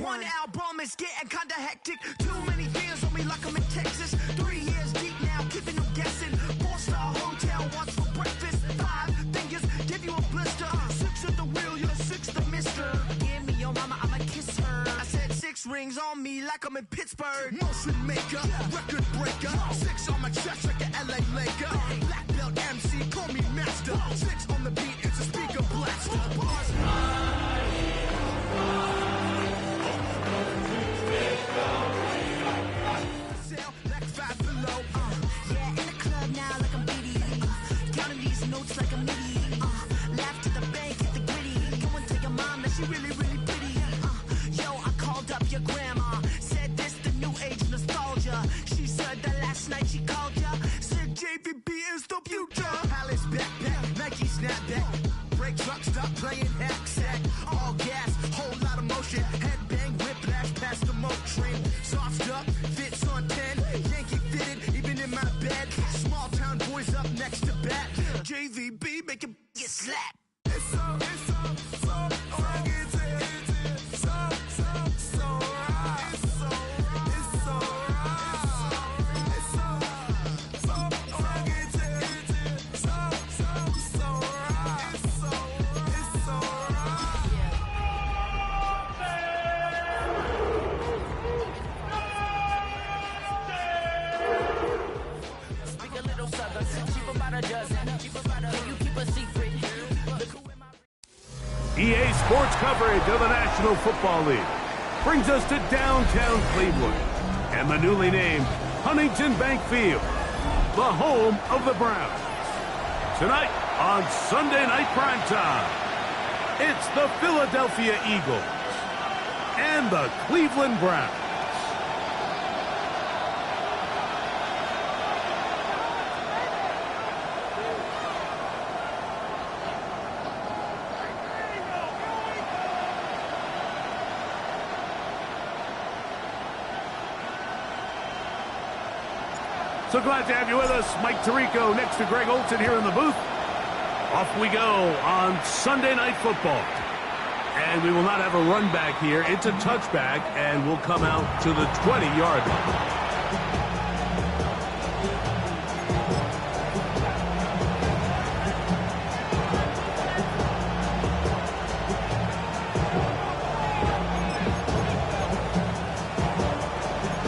One album is getting kinda hectic. Too many fans on me like I'm in Texas. 3 years deep now, keeping them guessing. 4-star hotel, what's for breakfast? 5 fingers, give you a blister. 6 at the wheel, you're 6 the mister. Give me your mama, I'ma kiss her. I said 6 rings on me like I'm in Pittsburgh. Motion maker, record breaker. 6 on my chest like an LA Laker. Black belt MC, call me master. 6 on the beat, it's a speaker blaster. Bars. Yeah, in the club now like I'm BD. Counting these notes like a MIDI. Laugh to the bank, hit the gritty. Go and tell your mom that she really, really pretty. Yo, I called up your grandma. Said this the new age nostalgia. She said that last night she called ya. Said JVB is the future. Palace backpack, Nike snapback. Break truck, stop playing hack sack. All gas, whole lot of motion. Headbang, whiplash, past the moat train. Soft stuff, fits on 10. Yankee fitted, even in my bed. Small town boys up next to bat. JVB, make it get slap. It's so right. EA Sports coverage of the National Football League brings us to downtown Cleveland and the newly named Huntington Bank Field, the home of the Browns. Tonight on Sunday Night Primetime, it's the Philadelphia Eagles and the Cleveland Browns. So glad to have you with us. Mike Tirico next to Greg Olson here in the booth. Off we go on Sunday Night Football. And we will not have a run back here. It's a touchback, and we'll come out to the 20-yard line.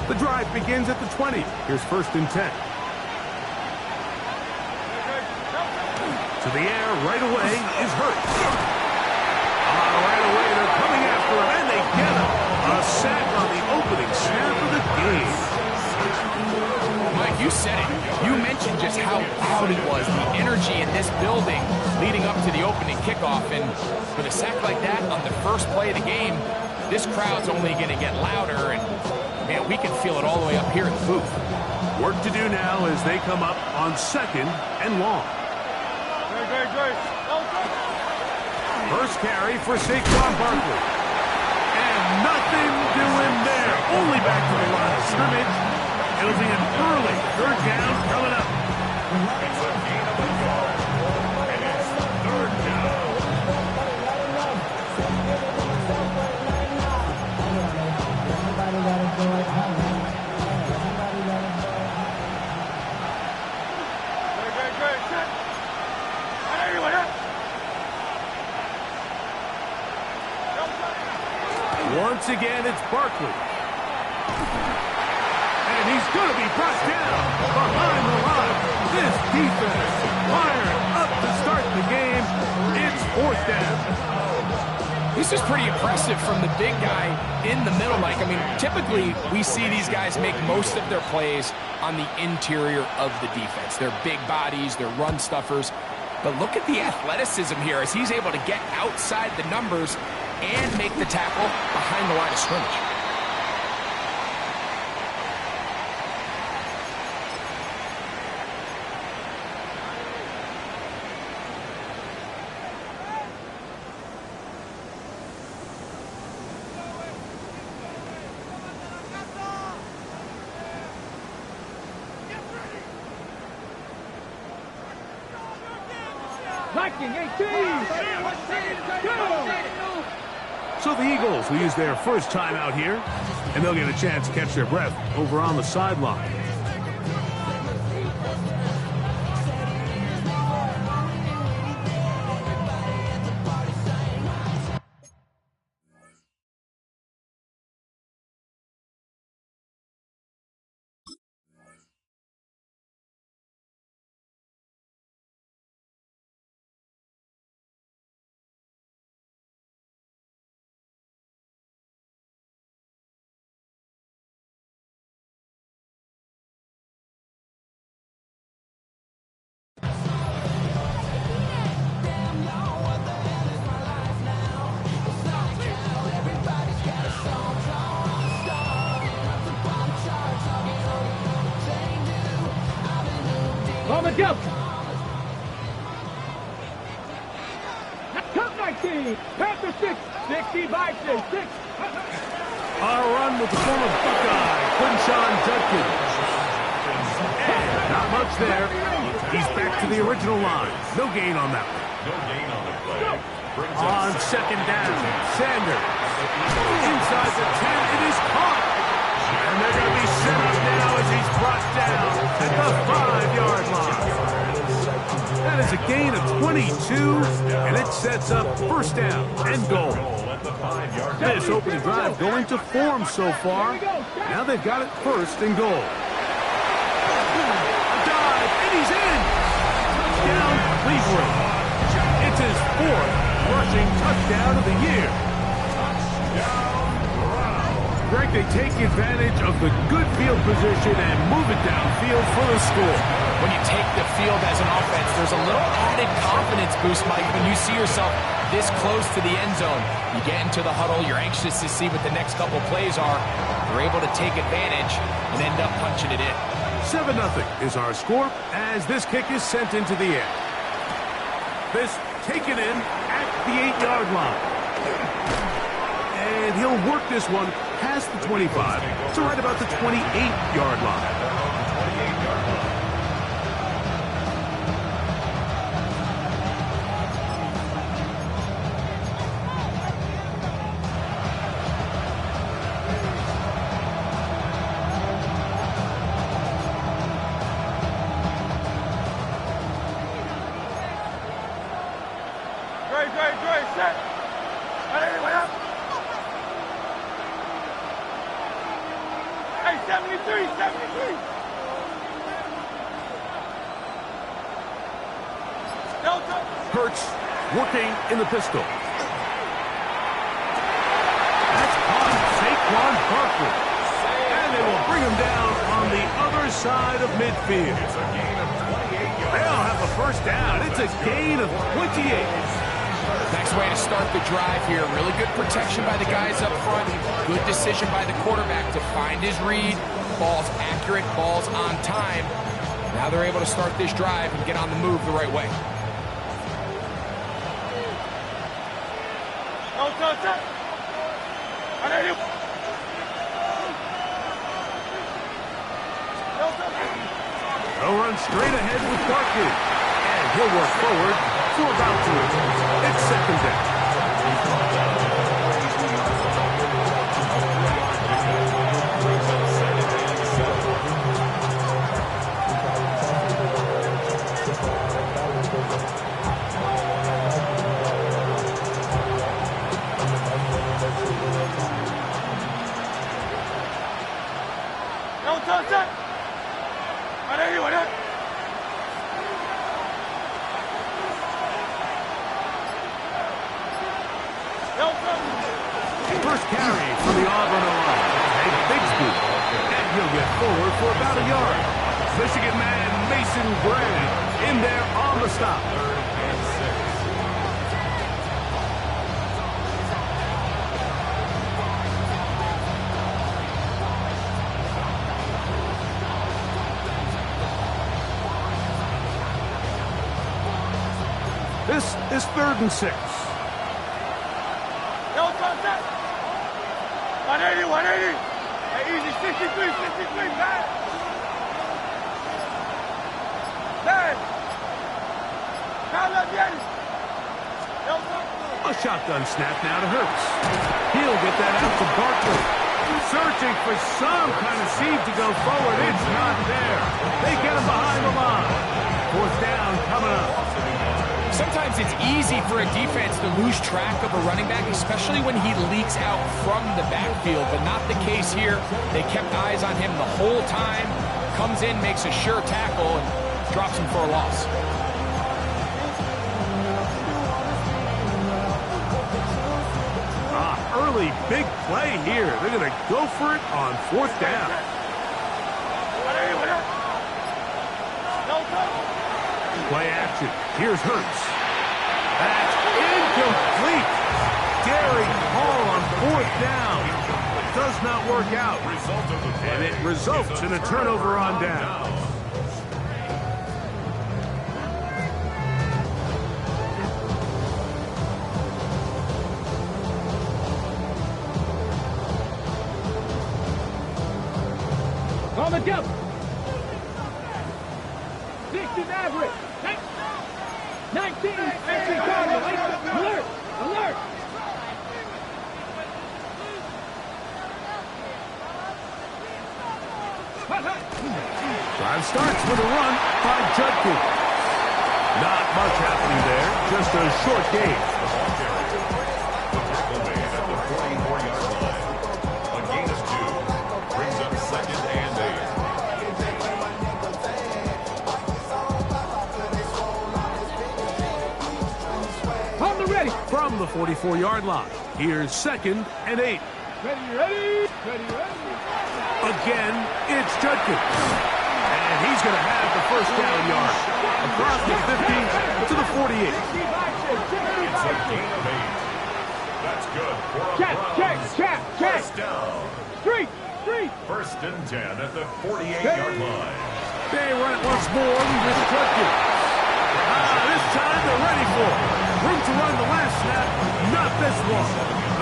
The drive begins at the 20. Here's 1st and 10. To the air right away is Hurts. Right away they're coming after him, and they get him. A sack on the opening snap of the game. Mike, you said it. You mentioned just how loud it was, the energy in this building leading up to the opening kickoff. And with a sack like that on the first play of the game, this crowd's only going to get louder. And man, we can feel it all the way up here in the booth. Work to do now as they come up on 2nd and long. First carry for Saquon Barkley. And nothing doing there. Only back to the line of scrimmage. It'll be an early 3rd down coming up. Once again, it's Barkley. And he's going to be brought down behind the line. This defense firing up to start the game. It's 4th down. This is pretty impressive from the big guy in the middle, Mike. I mean, typically we see these guys make most of their plays on the interior of the defense. They're big bodies, they're run stuffers. But look at the athleticism here as he's able to get outside the numbers and make the tackle behind the line of scrimmage. Viking 18! Go! So the Eagles will use their first time out here, and they'll get a chance to catch their breath over on the sideline. On the jump. Come 19. Panther 6. 65 6. Our run with the former Buckeye, Quinshawn Judkins. And not much there. He's back to the original line. No gain on that one. On second down, Sanders. Inside the 10, it is caught. And they're going to be set up now as he's brought down at the 5-yard line. That is a gain of 22, and it sets up first down and goal. This opening drive going to form so far. Now they've got it first and goal. A dive, and he's in. Touchdown, Cleveland. It's his 4th rushing touchdown of the year. Greg, they take advantage of the good field position and move it downfield for the score. When you take the field as an offense, there's a little added confidence boost, Mike, when you see yourself this close to the end zone. You get into the huddle, you're anxious to see what the next couple plays are. You're able to take advantage and end up punching it in. 7-0 is our score as this kick is sent into the air. This taken in at the 8-yard line. And he'll work this one past the 25 to right about the 28-yard line. Great, set. Anyway, up. Hey, 73. Hurts working in the pistol. That's on Saquon Barkley. And they will bring him down on the other side of midfield. They'll have a first down. It's a gain of 28. Next way to start the drive here. Really good protection by the guys up front. Good decision by the quarterback to find his read. Ball's accurate, ball's on time. Now they're able to start this drive and get on the move the right way. They'll run straight ahead with Barkley. And he'll work forward for about 2. It's second down. First carry for the Auburn line. A Bigsby. And he'll get forward for about a yard. Michigan man Mason Graham in there on the stop. This is 3rd and 6. 180. Hey, easy, 63, pass. 10. A shotgun snap now to Hurts. that out to Barkley. Searching for some kind of seed to go forward. It's not there. They get him behind the line. Fourth down coming up. Sometimes it's easy for a defense to lose track of a running back, especially when he leaks out from the backfield, but not the case here. They kept eyes on him the whole time. Comes in, makes a sure tackle, and drops him for a loss. Early big play here. They're going to go for it on fourth down. Play action. Here's Hurts. That's incomplete. Daring Hall on fourth down. Does not work out. And it results in a turnover on down. On the jump. 60 average. 19. Entry Cardinal. Alert. Alert. Drive starts with a run by Judkins. Not much happening there. Just a short game. From the 44-yard line. Here's 2nd and 8. Ready. Again, it's Judkins. And he's going to have the first down yard. Across the 50 to the 48. It's a gain of 8. That's good for a Check. First down. Street. First and 10 at the 48-yard line. They run it once more with Judkins. This time they're ready for it. Room to run the last snap, not this one.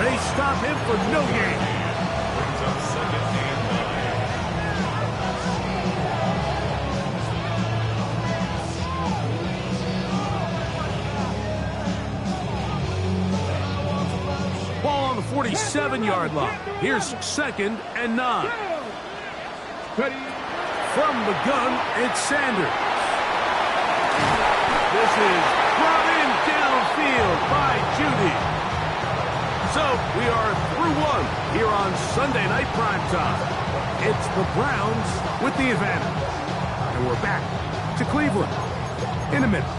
They stop him for no gain. Brings up 2nd and 9. Ball on the 47-yard line. Here's 2nd and 9. From the gun, it's Sanders. This is brought in downfield by Judy. So we are through one here on Sunday Night Primetime. It's the Browns with the advantage. And we're back to Cleveland in a minute.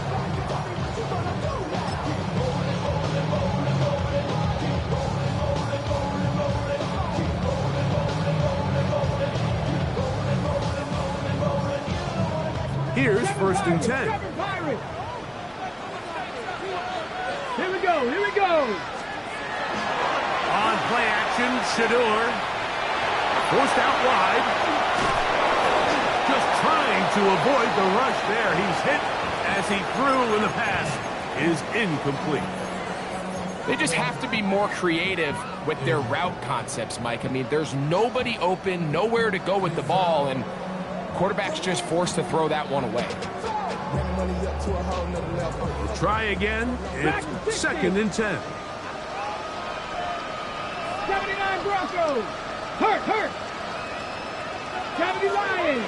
Here's 1st and 10. Here we go. On play action, Shador. Forced out wide. Just trying to avoid the rush there. He's hit as he threw in the pass is incomplete. They just have to be more creative with their route concepts, Mike. I mean, there's nobody open, nowhere to go with the ball, and quarterback's just forced to throw that one away. Try again. It's 2nd and 10. 79 Broncos. Hurt. 70 Lions.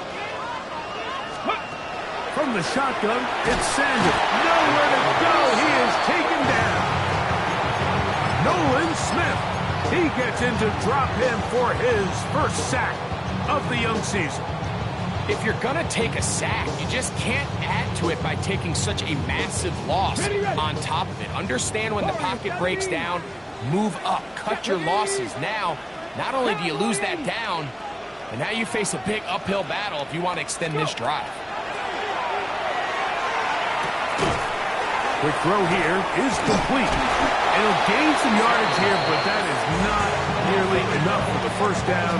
From the shotgun, it's Sanders. Nowhere to go. He is taken down. Nolan Smith. He gets in to drop him for his first sack of the young season. If you're going to take a sack, you just can't add to it by taking such a massive loss on top of it. Understand when the pocket breaks down, move up, cut your losses. Now, not only do you lose that down, but now you face a big uphill battle if you want to extend this drive. Quick throw here is complete. It'll gain some yardage here, but that is not nearly enough for the first down.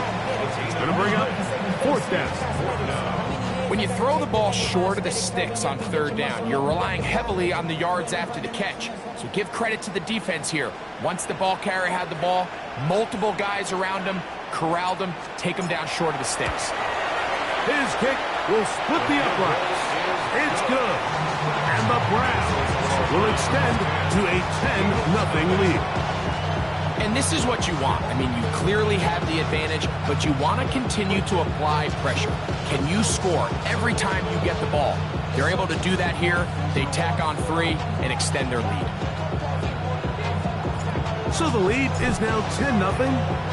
It's going to bring up 4th down. When you throw the ball short of the sticks on 3rd down, you're relying heavily on the yards after the catch. So give credit to the defense here. Once the ball carrier had the ball, multiple guys around him, corralled him, take him down short of the sticks. His kick will split the uprights. It's good. And the Browns will extend to a 10-0 lead. And And this is what you want. I mean, you clearly have the advantage, but you want to continue to apply pressure. Can you score every time you get the ball? They're able to do that here. They tack on 3 and extend their lead. So the lead is now 10-0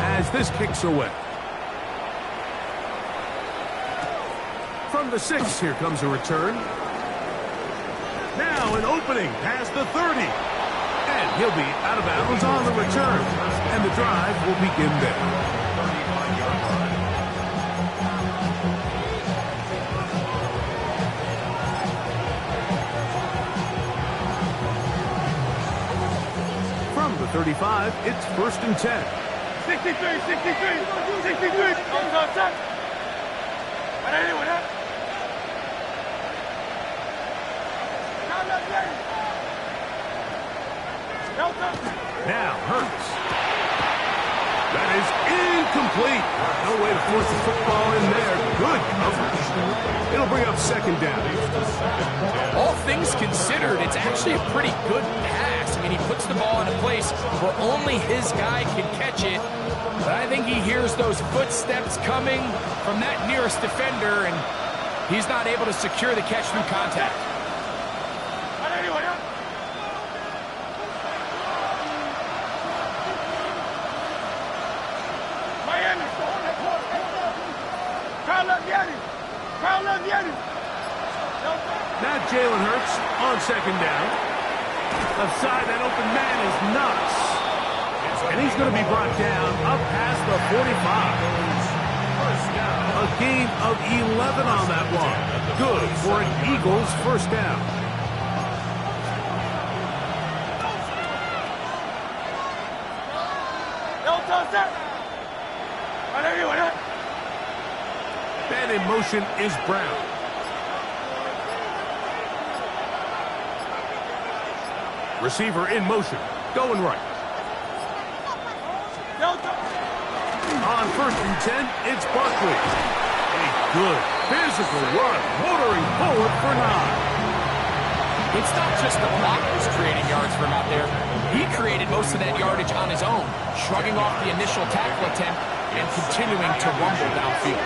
as this kicks away. From the 6, here comes a return. Now an opening past the 30. And he'll be out of bounds on the return. And the drive will begin there. From the 35, it's 1st and 10. 63, 63. Come on. Now Hurts. That is incomplete. No way to force the football in there. Good coverage. It'll bring up 2nd down. All things considered, it's actually a pretty good pass. I mean, he puts the ball in a place where only his guy can catch it. But I think he hears those footsteps coming from that nearest defender, and he's not able to secure the catch through contact. Now Jalen Hurts on 2nd down. Left side, that open man is nuts. And he's going to be brought down up past the 45. A gain of 11 on that one. Good for an Eagles 1st down. Man in motion is Brown. Receiver in motion, going right. On 1st and 10, it's Barkley. A good physical run, motoring forward for 9. It's not just the blockers creating yards for him out there. He created most of that yardage on his own, shrugging off the initial tackle attempt and continuing to rumble downfield.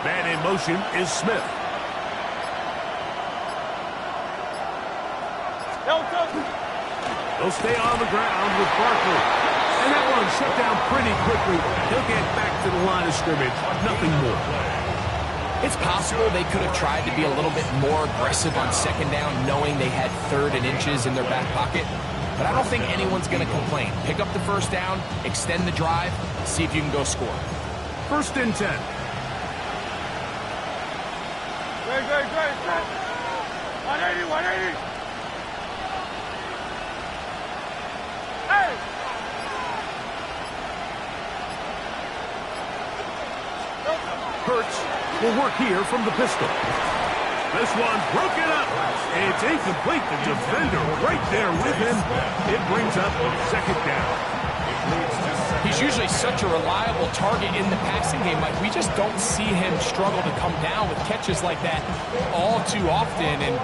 Man in motion is Smith. They'll stay on the ground with Barkley. And that one shut down pretty quickly. He'll get back to the line of scrimmage. Nothing more. It's possible they could have tried to be a little bit more aggressive on 2nd down, knowing they had 3rd and inches in their back pocket. But I don't think anyone's going to complain. Pick up the 1st down, extend the drive, see if you can go score. 1st and 10. Great. 180. Hey! Hurts will work here from the pistol. This one broken up. It's incomplete. The defender right there with him. It brings up 2nd down. He's usually such a reliable target in the passing game. Like, we just don't see him struggle to come down with catches like that all too often. And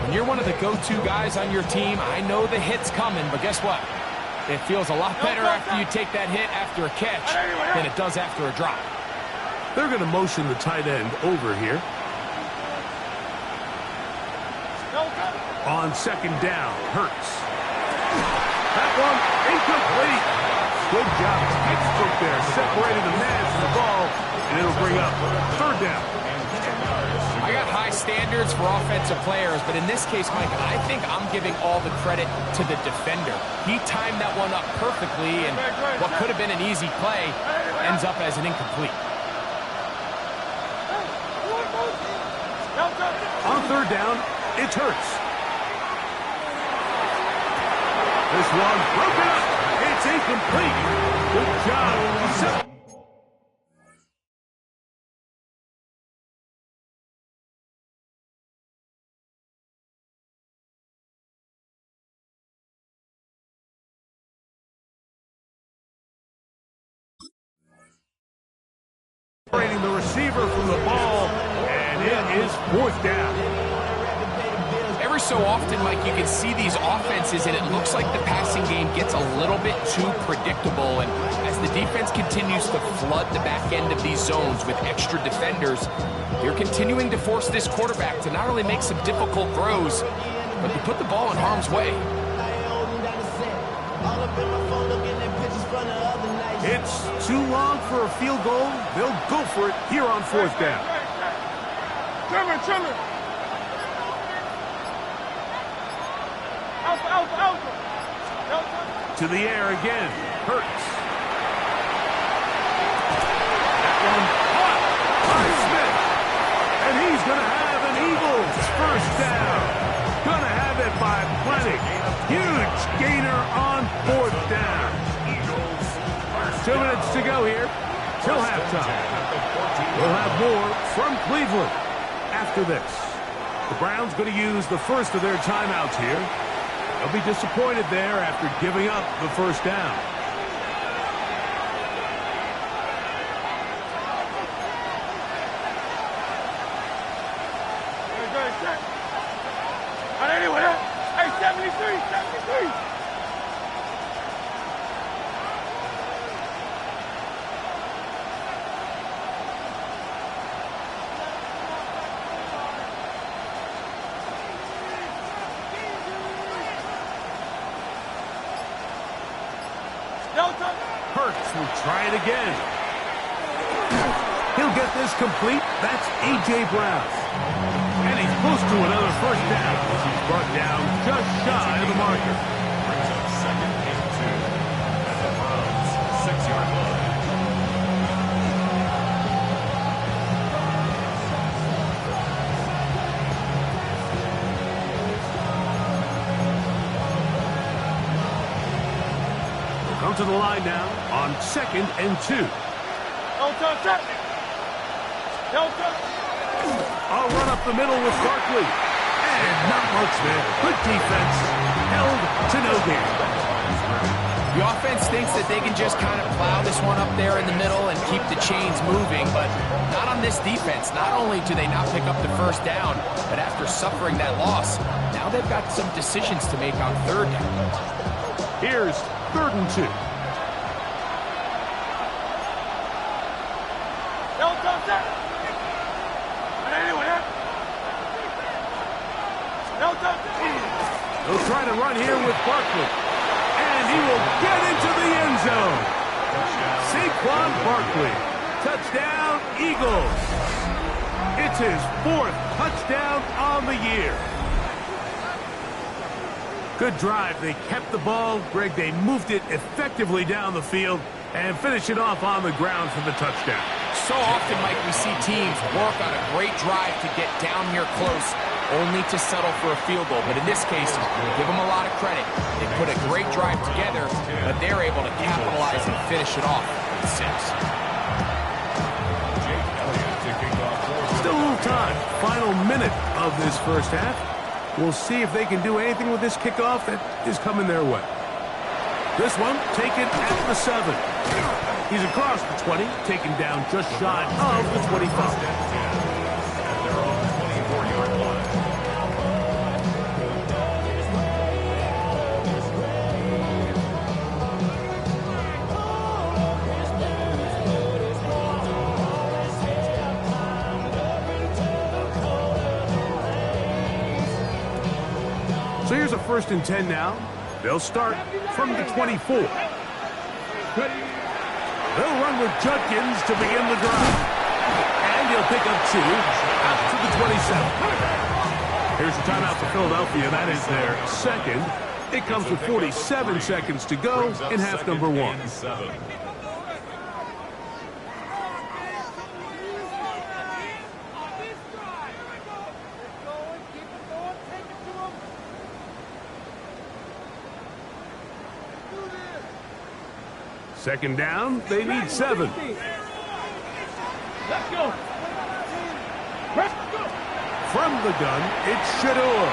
when you're one of the go-to guys on your team, I know the hit's coming, but guess what? It feels a lot better after you take that hit after a catch than it does after a drop. They're going to motion the tight end over here. On 2nd down, Hurts. That one incomplete. Good job. Textbook there, separating the man from the ball, and it'll bring up 3rd down. I got high standards for offensive players, but in this case, Mike, I think I'm giving all the credit to the defender. He timed that one up perfectly, and what could have been an easy play ends up as an incomplete. On 3rd down, it's Hurts. This one broken up. It's incomplete. Good job. Separating the receiver from the ball, and it is 4th down. Every so often, Mike, you can see these offenses, and it looks like the passing game gets a little bit too predictable. And as the defense continues to flood the back end of these zones with extra defenders, they're continuing to force this quarterback to not only make some difficult throws, but to put the ball in harm's way. It's too long for a field goal. They'll go for it here on 4th down. Trimmer. Alpha. To the air again. Hurts. That one caught by Smith. And he's going to have an Eagles 1st down. Going to have it by plenty. Huge gainer on 4th down. 2 minutes to go here till halftime. We'll have more from Cleveland after this. The Browns going to use the first of their timeouts here. They'll be disappointed there after giving up the 1st down. Hey, 73. Hurts will try it again. He'll get this complete. That's A.J. Brown. And he's close to another 1st down. He's brought down just shy of the marker. Brings up 2nd and 2 at the Browns' 6-yard line. Come to the line now on 2nd and 2. I'll run up the middle with Barkley. And not much there. Good defense. Held to no gain. The offense thinks that they can just kind of plow this one up there in the middle and keep the chains moving, but not on this defense. Not only do they not pick up the 1st down, but after suffering that loss, now they've got some decisions to make on 3rd down. Here's 3rd and 2. They'll try to run here with Barkley. And he will get into the end zone. Saquon Barkley. Touchdown, Eagles. It's his 4th touchdown on the year. Good drive. They kept the ball. Greg, they moved it effectively down the field and finished it off on the ground for the touchdown. So often, Mike, we see teams work on a great drive to get down here close, only to settle for a field goal. But in this case, give them a lot of credit. They put a great drive together, but they're able to capitalize and finish it off with 6. Still a little time. Final minute of this 1st half. We'll see if they can do anything with this kickoff that is coming their way. This one taken at the 7. He's across the 20, taken down just shy of the 25. At their own 24-yard line. So here's a 1st and 10 now. They'll start from the 24. They'll run with Judkins to begin the drive. And he'll pick up 2 out to the 27. Here's the timeout for Philadelphia. That is their 2nd. It comes with 47 seconds to go in half number 1. Second down, they need 7. Let's go. From the gun, it's Shador.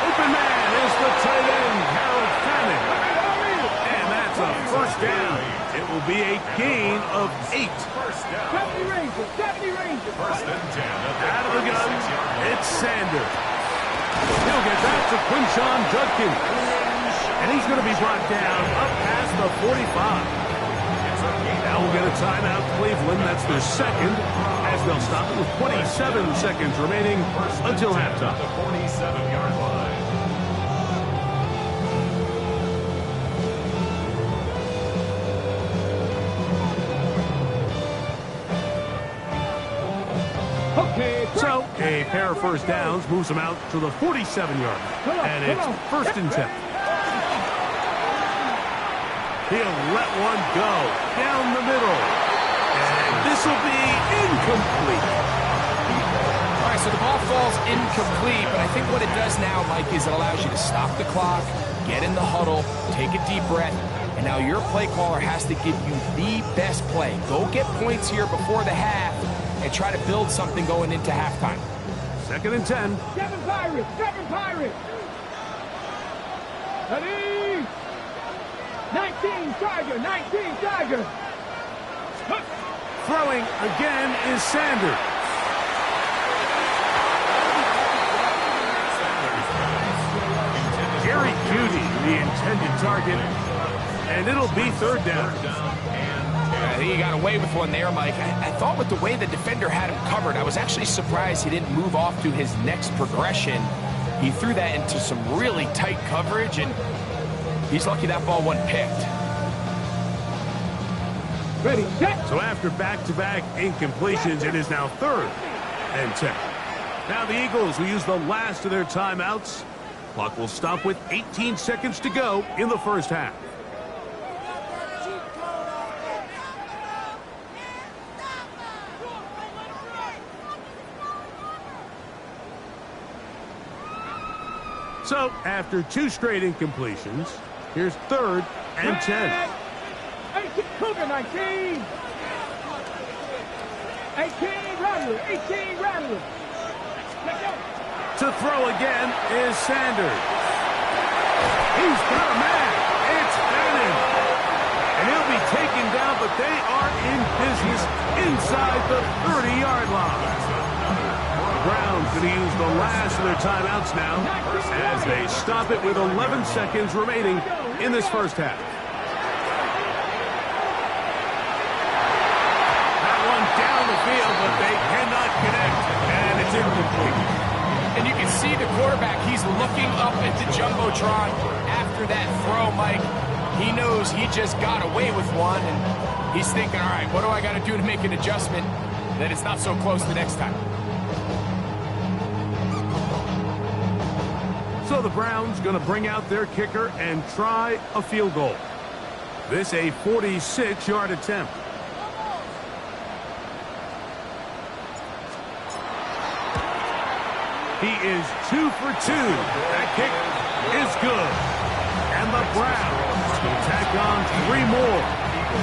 Open man is the tight end, Harold Fanning. And that's a 1st down. It will be a gain of 8. 70 Rangers, 70 Rangers. First and 10 Out of the gun, 46-yard line. it's Sanders. He'll get that to Quinshon Judkins. And he's going to be brought down up past the 45. Now we'll get a timeout, Cleveland. That's their second, as they'll stop it with 27 seconds remaining until halftime. The 47-yard line. Okay, So, a pair of first downs moves them out to the 47-yard line. And it's first and 10. He'll let one go down the middle. And this will be incomplete. All right, so the ball falls incomplete, but I think what it does now, Mike, is it allows you to stop the clock, get in the huddle, take a deep breath, and now your play caller has to give you the best play. Go get points here before the half and try to build something going into halftime. Second and 10. 7 Pirates, 7 Pirates. Ready? 19 Tiger, 19 Tiger. Throwing again is Sanders. Gary Cutie, the intended target, and it'll be third down. I think he got away with one there, Mike. I thought with the way the defender had him covered, I was actually surprised he didn't move off to his next progression. He threw that into some really tight coverage, and he's lucky that ball wasn't picked. Ready, set. So after back-to-back incompletions, it is now third and 10. Now the Eagles will use the last of their timeouts. Clock will stop with 18 seconds to go in the first half. So after 2 straight incompletions, here's third and 10. 18, Cougar, 19. 18 Rattler, 18 Rattler. To throw again is Sanders. He's got a man. It's Madden. And he'll be taken down, but they are in business inside the 30-yard line. The Browns going to use the last of their timeouts now as they stop it with 11 seconds remaining in this first half. That one down the field, but they cannot connect, and it's incomplete. And you can see the quarterback, he's looking up at the Jumbotron after that throw, Mike. He knows he just got away with one, and he's thinking, all right, what do I got to do to make an adjustment that it's not so close the next time? So the Browns going to bring out their kicker and try a field goal. This a 46-yard attempt. He is 2 for 2. That kick is good. And the Browns will tack on 3 more,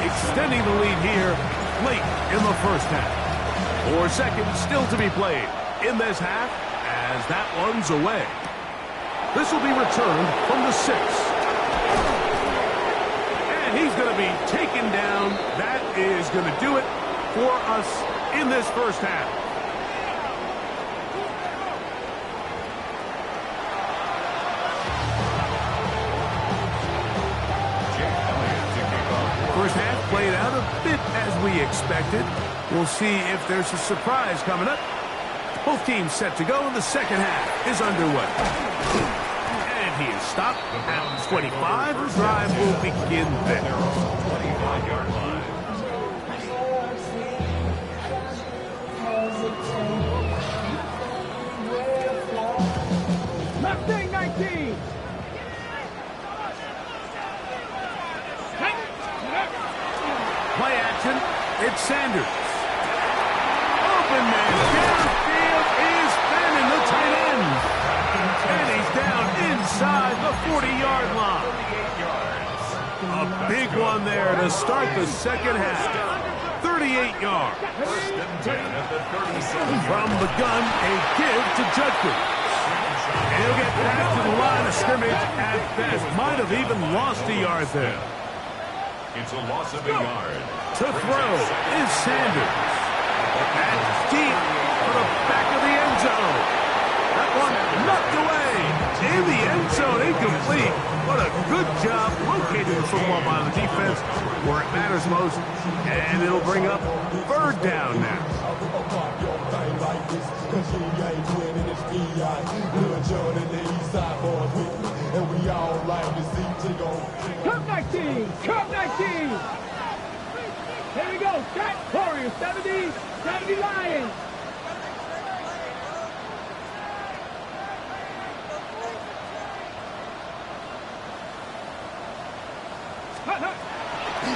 extending the lead here late in the first half. 4 seconds still to be played in this half as that one's away. This will be returned from the 6. And he's going to be taken down. That is going to do it for us in this first half. First half played out a bit as we expected. We'll see if there's a surprise coming up. Both teams set to go, and the second half is underway. And he is stopped at 25. The drive will begin there. 25-yard line. Mustang 19. Play action. It's Sanders. Open man. Downfield is Fannin, the tight end. And he's down inside the 40-yard line. A big one there to start the second half. 38 yards. First and 10 at the 37. From the gun, a give to Judkins. And he'll get back to the line of scrimmage at best. Might have even lost a yard there. It's a loss of a yard. To throw is Sanders. That's deep for the back of the end zone. That one knocked away. In the end zone, incomplete. What a good job locating the football by the defense where it matters most. And it'll bring up third down now. Cup 19! Cup 19! Here we go. Set. Warriors. 70. 70 Lions.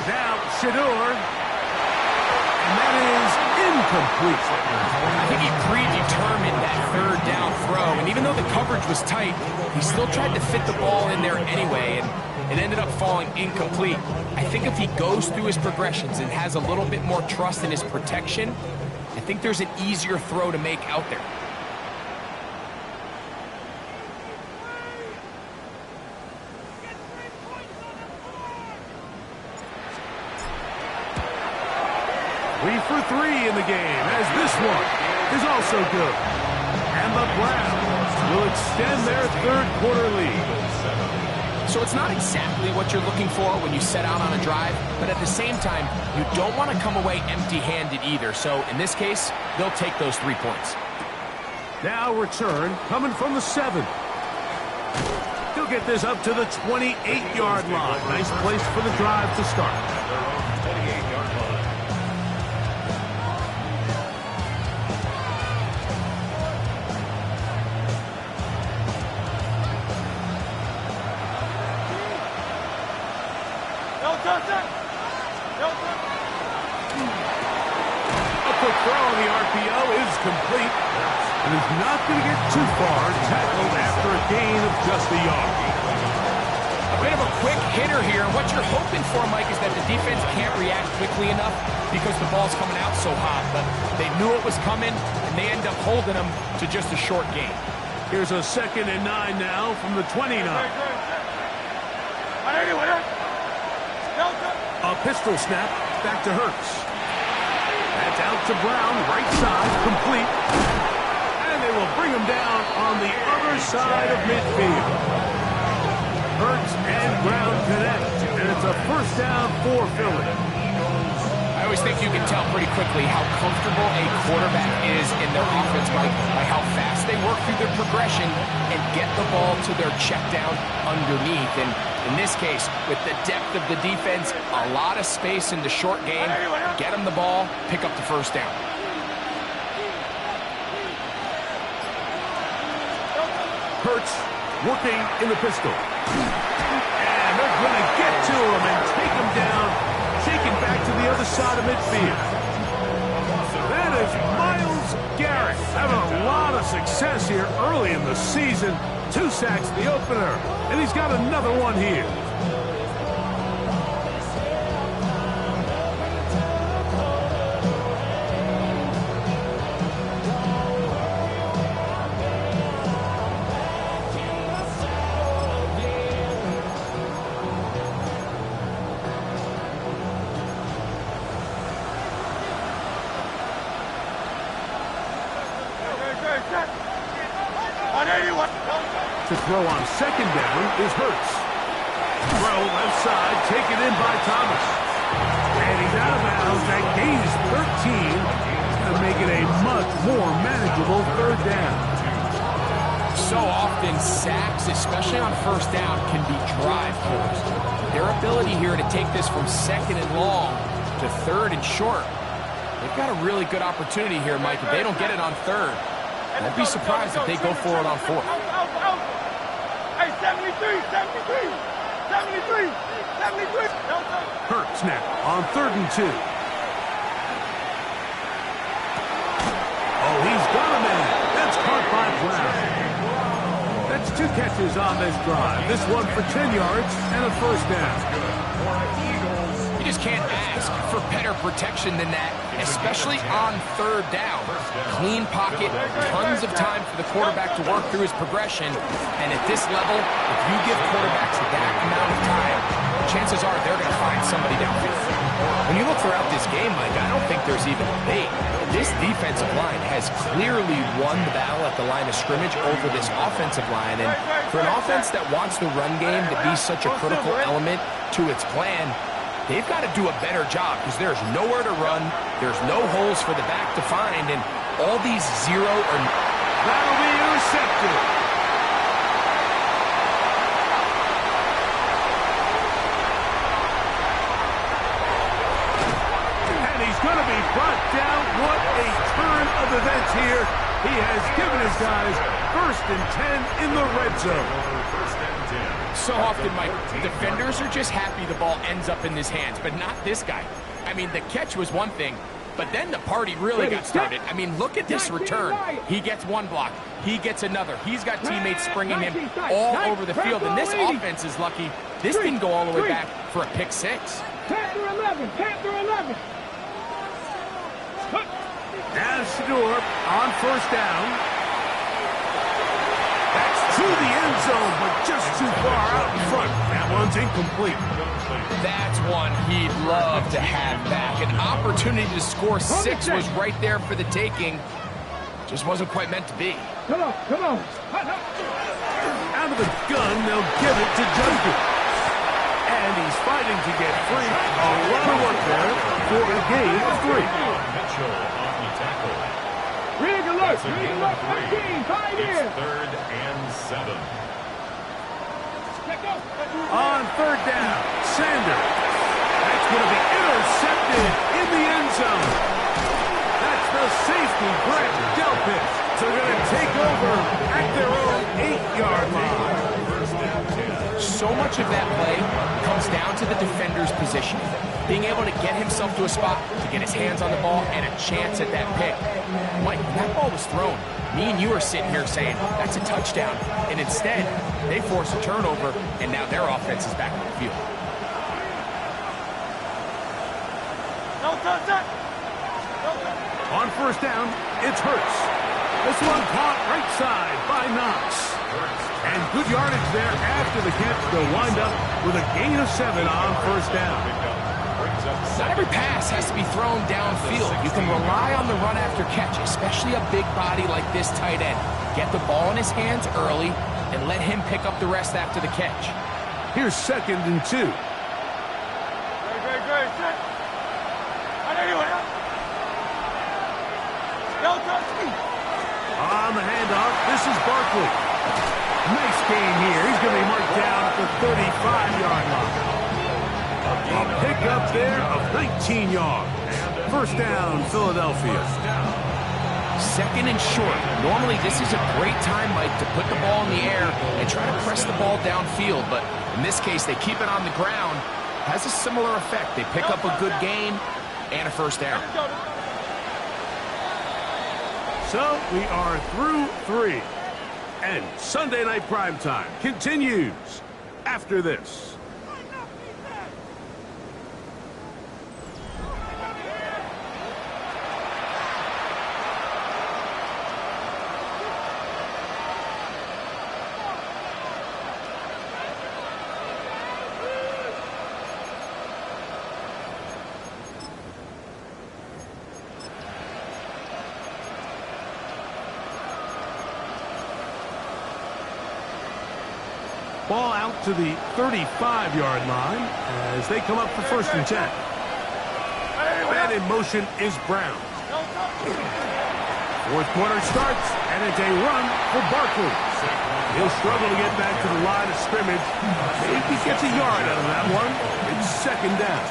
Now, Shador. And that is incomplete. I think he predetermined that third down throw, and even though the coverage was tight, he still tried to fit the ball in there anyway, and it ended up falling incomplete. I think if he goes through his progressions and has a little bit more trust in his protection, I think there's an easier throw to make out there. For 3 in the game, as this one is also good. And the Browns will extend their third quarter lead. So it's not exactly what you're looking for when you set out on a drive, but at the same time, you don't want to come away empty-handed either. So in this case, they'll take those 3 points. Now return coming from the 7. He'll get this up to the 28-yard line. Nice place for the drive to start. A quick throw on the RPO is complete. And is not going to get too far, tackled after a gain of just a yard. A bit of a quick hitter here. And what you're hoping for, Mike, is that the defense can't react quickly enough because the ball's coming out so hot. But they knew it was coming, and they end up holding them to just a short gain. Here's a 2nd and 9 now from the 29. A pistol snap back to Hurts. That's out to Brown, right side, complete. And they will bring him down on the other side of midfield. Hurts and Brown connect, and it's a first down for Philly. I always think you can tell pretty quickly how comfortable a quarterback is in their offense, Mike, by how fast they work through their progression and get the ball to their check down underneath. And in this case, with the depth of the defense, a lot of space in the short game, get them the ball, pick up the first down. Hurts working in the pistol. And they're going to get to him and take him down, shaking back to the other side of midfield. That is Myles Garrett having a lot of success here early in the season. 2 sacks the opener, and he's got another one here. To throw on 2nd down is Hurts. Throw left side, taken in by Thomas. And he's out of bounds. That gain is 13. It's going to make it a much more manageable 3rd down. So often, sacks, especially on first down, can be drive killers. Their ability here to take this from 2nd and long to 3rd and short, they've got a really good opportunity here, Mike. If they don't get it on 3rd, don't be surprised if they go for it on 4th. Hey, 73, 73, 73, 73. Hurts now on 3rd and 2. Oh, he's got a man. That's caught by Brown. That's 2 catches on this drive. This one for 10 yards and a first down. You just can't ask for better protection than that, especially on 3rd down. Clean pocket, tons of time for the quarterback to work through his progression. And at this level, if you give quarterbacks that amount of time, chances are they're going to find somebody downfield. When you look throughout this game, Mike, I don't think there's even a debate. This defensive line has clearly won the battle at the line of scrimmage over this offensive line. And for an offense that wants the run game to be such a critical element to its plan, they've got to do a better job because there's nowhere to run, there's no holes for the back to find, and all these zero or... That'll be intercepted. Going to be brought down. What a turn of events here. He has given his guys 1st and 10 in the red zone. So often, Mike, defenders are just happy the ball ends up in his hands, but not this guy. I mean, the catch was one thing, but then the party really got started. I mean, look at this return. He gets one block. He gets another. He's got teammates springing him all over the field, and this offense is lucky. This didn't go all the way back for a pick six. Panther 11, Panther 11. Now Shador on 1st down. That's to the end zone, but just too far out in front. That one's incomplete. That's one he'd love to have back. An opportunity to score 6 was right there for the taking. Just wasn't quite meant to be. Come on, come on. Out of the gun, they'll give it to Junkie. And he's fighting to get free. A lot of work there for a gain of 3. Rig alert, 15, 5 here. 3rd and 7. On 3rd down, Sanders. That's going to be intercepted in the end zone. That's the safety, Brett Delpit. So they're going to take over at their own 8-yard line. So much of that play comes down to the defender's position. Being able to get himself to a spot, to get his hands on the ball, and a chance at that pick. Mike, when that ball was thrown, me and you are sitting here saying, that's a touchdown. And instead, they force a turnover, and now their offense is back on the field. On 1st down, it's Hurts. This one caught right side by Knox. And good yardage there after the catch. They'll wind up with a gain of 7 on 1st down. Not every pass has to be thrown downfield. You can rely on the run after catch, especially a big body like this tight end. Get the ball in his hands early and let him pick up the rest after the catch. Here's 2nd and 2. On the handoff, this is Barkley. Nice gain here. He's going to be marked down at the 35-yard line. A pickup there of 19 yards. 1st down, Philadelphia. 2nd and short. Normally, this is a great time, Mike, to put the ball in the air and try to press the ball downfield. But in this case, they keep it on the ground. Has a similar effect. They pick up a good gain and a 1st down. So we are through 3. And Sunday Night Primetime continues after this. Ball out to the 35-yard line as they come up for 1st and 10. Man in motion is Brown. 4th quarter starts, and it's a run for Barkley. He'll struggle to get back to the line of scrimmage. Maybe he gets a yard out of that one. It's 2nd down.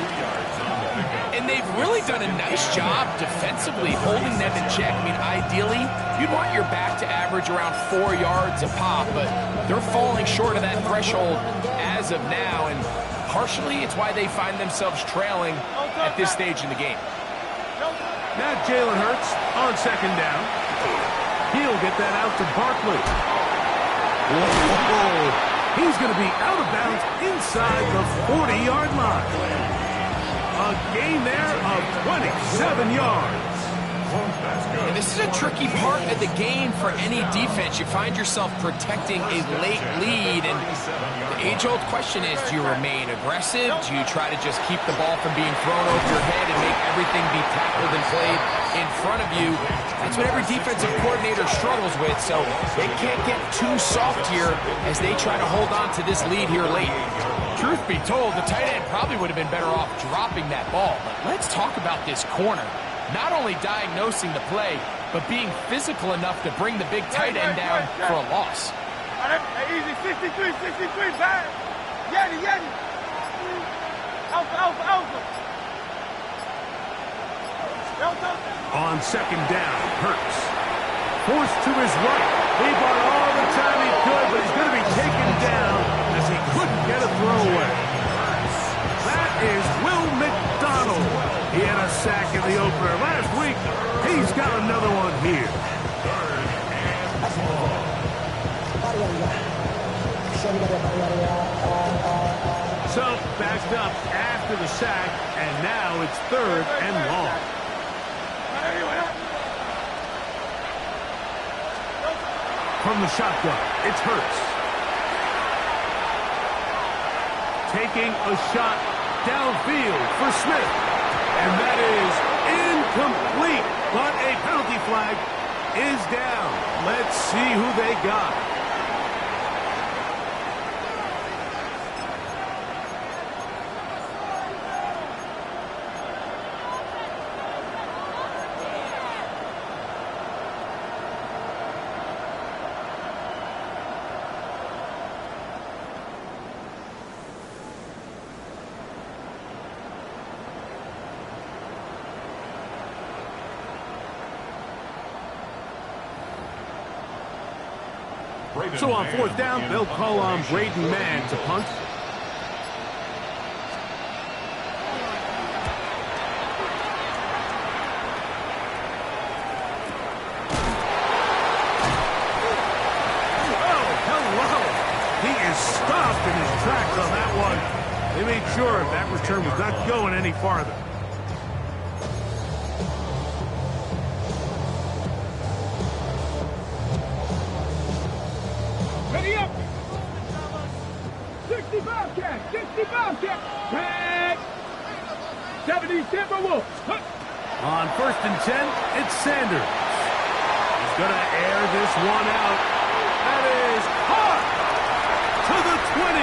And they've really done a nice job defensively holding them in check. I mean, ideally, you'd want your back to average around 4 yards a pop, but they're falling short of that threshold as of now, and partially it's why they find themselves trailing at this stage in the game. Now Jalen Hurts on 2nd down. He'll get that out to Barkley. Whoa. He's going to be out of bounds inside the 40-yard line. A gain there of 27 yards. That's good. And this is a tricky part of the game for any defense. You find yourself protecting a late lead, and the age-old question is, do you remain aggressive? Do you try to just keep the ball from being thrown over your head and make everything be tackled and played in front of you? That's what every defensive coordinator struggles with, so they can't get too soft here as they try to hold on to this lead here late. Truth be told, the tight end probably would have been better off dropping that ball, but let's talk about this corner. Not only diagnosing the play, but being physical enough to bring the big tight end down for a loss. Easy, 63, bang. Yeti. Alpha. On second down, Hurts. Forced to his right. He bought all the time he could, but he's going to be taken down as he couldn't get a throw away. That is Will McDonald. He had a sack in the opener last week. He's got another one here. So, backed up after the sack, and now it's 3rd and long. From the shotgun, it's Hurts. Taking a shot downfield for Smith. And that is incomplete. But a penalty flag is down. Let's see who they got. So on 4th down, they'll call on Braden Mann to punt. Oh, hello. He is stopped in his tracks on that one. They made sure that return was not going any farther. Ready up. 65 cat. Tag. 70 Timberwolves. On 1st and 10, it's Sanders. He's going to air this one out. That is caught to the 20.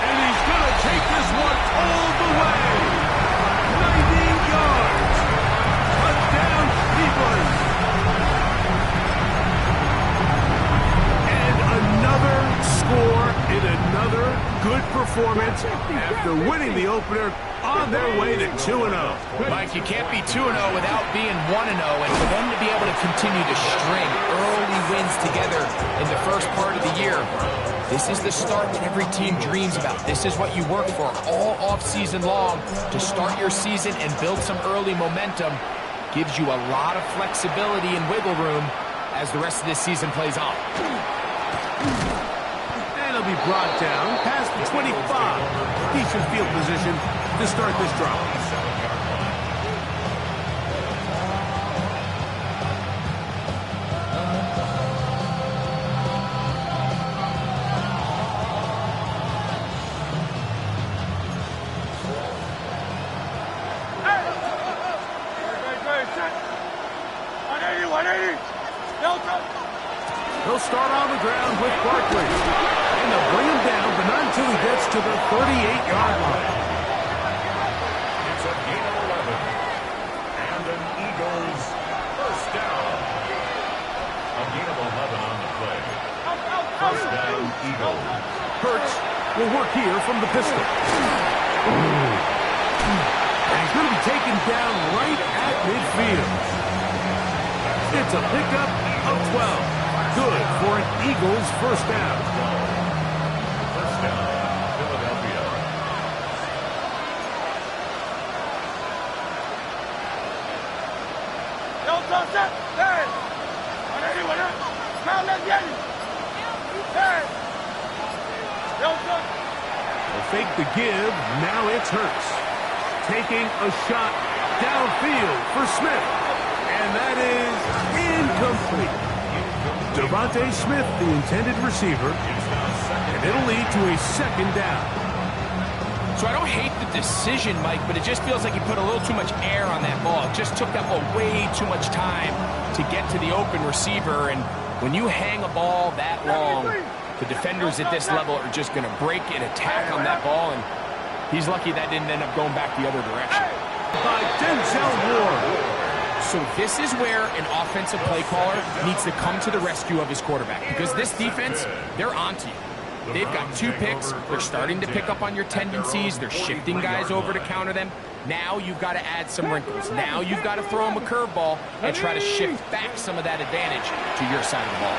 And he's going to take this one all the way. 90 yards. Touchdown, Cleveland. And another score in another good performance after winning the opener on their way to 2-0. Mike, you can't be 2-0 without being 1-0, and for them to be able to continue to string early wins together in the first part of the year, this is the start that every team dreams about. This is what you work for all off-season long to start your season and build some early momentum. Gives you a lot of flexibility and wiggle room as the rest of this season plays on. And he'll be brought down past the 25. Decent field position to start this drive. They'll start on the ground with Barkley. And they'll bring him down, but not until he gets to the 38-yard line. It's a gain of 11. And an Eagles first down. A gain of 11 on the play. First down, Eagles. Hurts will work here from the pistol. And he's going to be taken down right at midfield. It's a pickup of 12. Good for an Eagles first down. First down, Philadelphia. They'll fake the give. Now it's Hurts. Taking a shot Downfield for Smith. And that is incomplete. Devontae Smith, the intended receiver. And it'll lead to a second down. So I don't hate the decision, Mike, but it just feels like he put a little too much air on that ball. It just took that ball way too much time to get to the open receiver. And when you hang a ball that long, the defenders at this level are just going to break and attack on that ball. And he's lucky that didn't end up going back the other direction. By Denzel Ward. So this is where an offensive play caller needs to come to the rescue of his quarterback, because this defense, they're onto you. They've got 2 picks. They're starting to pick up on your tendencies. They're shifting guys over to counter them. Now you've got to add some wrinkles. Now you've got to throw them a curveball and try to shift back some of that advantage to your side of the ball.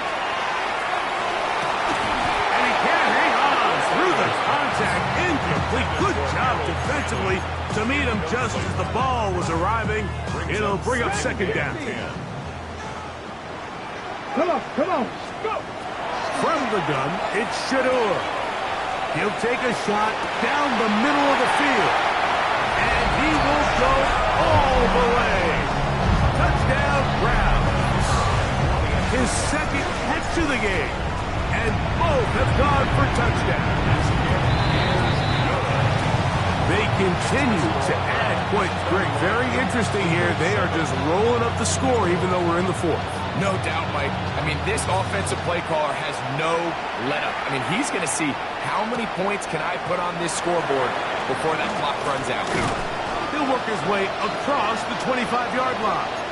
And he can't hang on through the contact. Incomplete. Good job defensively to meet him just as the ball was arriving. It'll bring up second down. Come on, go! From the gun, it's Shadur. He'll take a shot down the middle of the field. And he will go all the way. Touchdown, Browns. His second catch of the game. And both have gone for touchdowns. They continue to add points. Greg, very interesting here. They are just rolling up the score even though we're in the fourth. No doubt, Mike. I mean, this offensive play caller has no let-up. I mean, he's going to see how many points can I put on this scoreboard before that clock runs out. He'll work his way across the 25-yard line.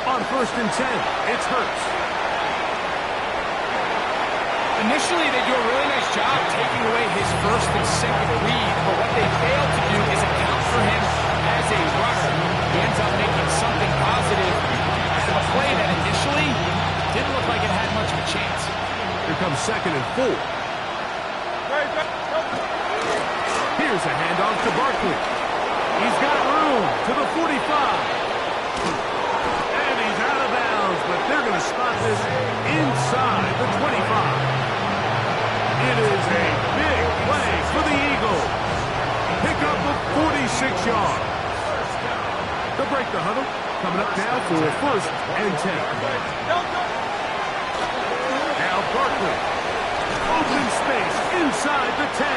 On 1st and 10, it's Hurts. Initially, they do a really nice job taking away his first and second lead, but what they fail to do is account for him as a runner. He ends up making something positive from a play that initially didn't look like it had much of a chance. Here comes 2nd and 4. Here's a handoff to Barkley. He's got room to the 45. But they're going to spot this inside the 25. It is a big play for the Eagles. Pick up of 46 yards. They'll break the huddle. Coming up now for 1st and 10. Now Barkley. Open space inside the 10.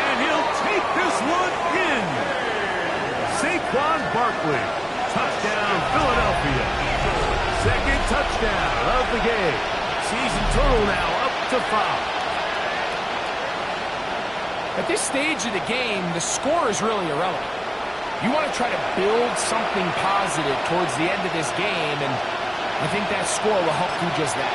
And he'll take this one in. Saquon Barkley. Touchdown, Philadelphia. Second touchdown of the game. Season total now up to 5. At this stage of the game, the score is really irrelevant. You want to try to build something positive towards the end of this game, and I think that score will help do just that.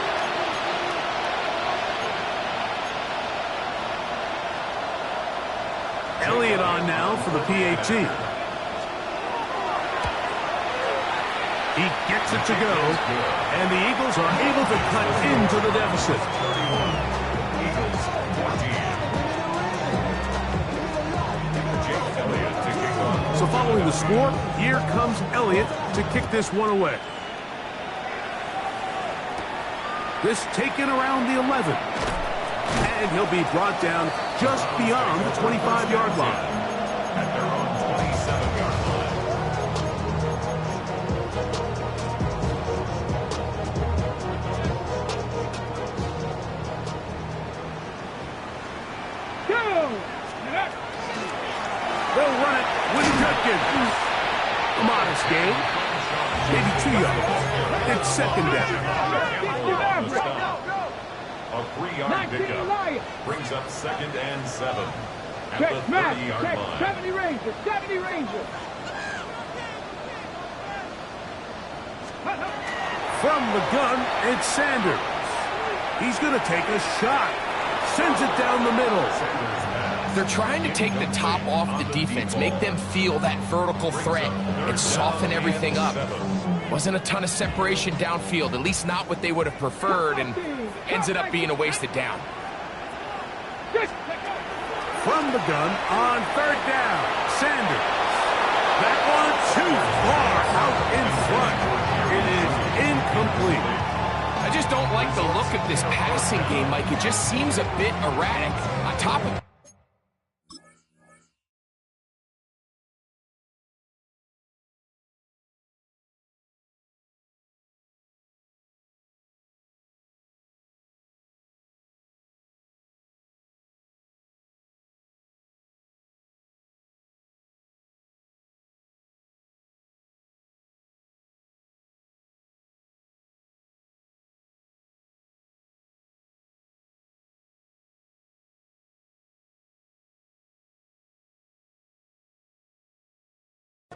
Elliott on now for the PAT. He gets it to go, and the Eagles are able to cut into the deficit. So following the score, here comes Elliott to kick this one away. This taken around the 11. And he'll be brought down just beyond the 25-yard line. At their own 27-yard line. They'll run it with Judkins. A modest gain. Maybe 2 yards. It's second down. A 3-yard pickup brings up 2nd and 7 at the 30-yard line. 70 Rangers, 70 Rangers. From the gun, it's Sanders. He's going to take a shot. Sends it down the middle. They're trying to take the top off the defense, make them feel that vertical threat, and soften everything up. Wasn't a ton of separation downfield, at least not what they would have preferred, and ends it up being a wasted down. From the gun on 3rd down, Sanders. That one too far out in front. It is incomplete. I just don't like the look of this passing game, Mike. It just seems a bit erratic. On top of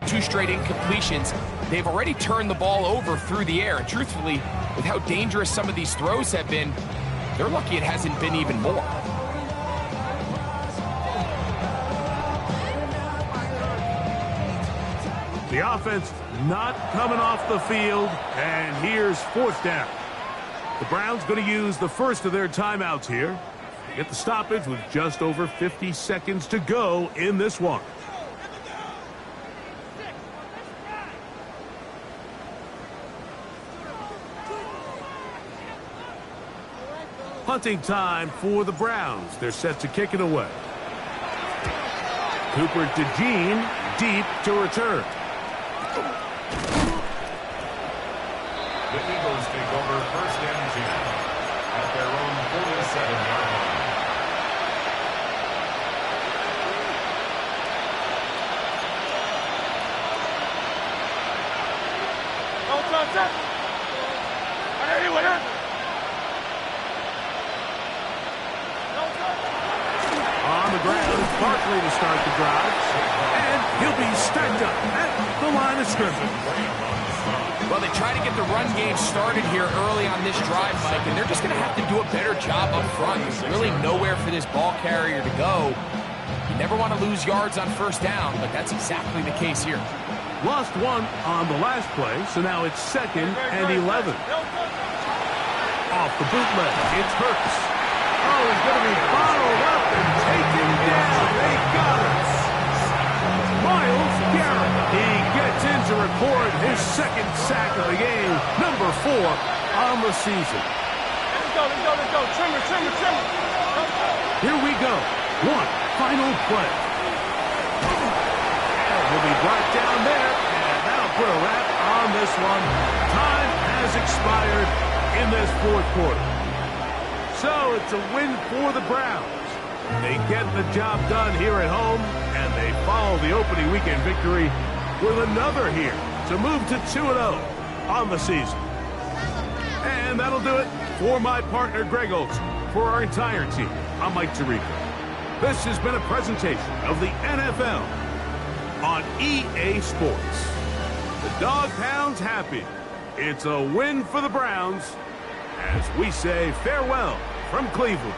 two straight incompletions, they've already turned the ball over through the air. And truthfully, with how dangerous some of these throws have been, they're lucky it hasn't been even more. The offense not coming off the field, and here's fourth down. The Browns going to use the first of their timeouts here. Get the stoppage with just over 50 seconds to go in this one. Punting time for the Browns. They're set to kick it away. Cooper to Jean, deep to return. The Eagles take over first and 10 at their own 47-yard line. On the ground, Barkley to start the drive. And he'll be stacked up at the line of scrimmage. Well, they try to get the run game started here early on this drive, Mike, and they're just going to have to do a better job up front. There's really nowhere for this ball carrier to go. You never want to lose yards on first down, but that's exactly the case here. Lost one on the last play, so now it's 2nd and 11. Off the bootleg, it's Hurts. Oh, he's going to be bottled up and taken down. They got it. Myles Garrett. He gets in to record his second sack of the game, number 4 on the season. Let's go. Trimmer. Here we go. One final play. And we'll be brought down there, and that'll put a wrap on this one. Time has expired in this fourth quarter. So it's a win for the Browns. They get the job done here at home, and they follow the opening weekend victory with another here to move to 2-0 on the season. And that'll do it for my partner, Greg Olson. For our entire team, I'm Mike Tirico. This has been a presentation of the NFL on EA Sports. The Dog Pound's happy. It's a win for the Browns as we say farewell from Cleveland.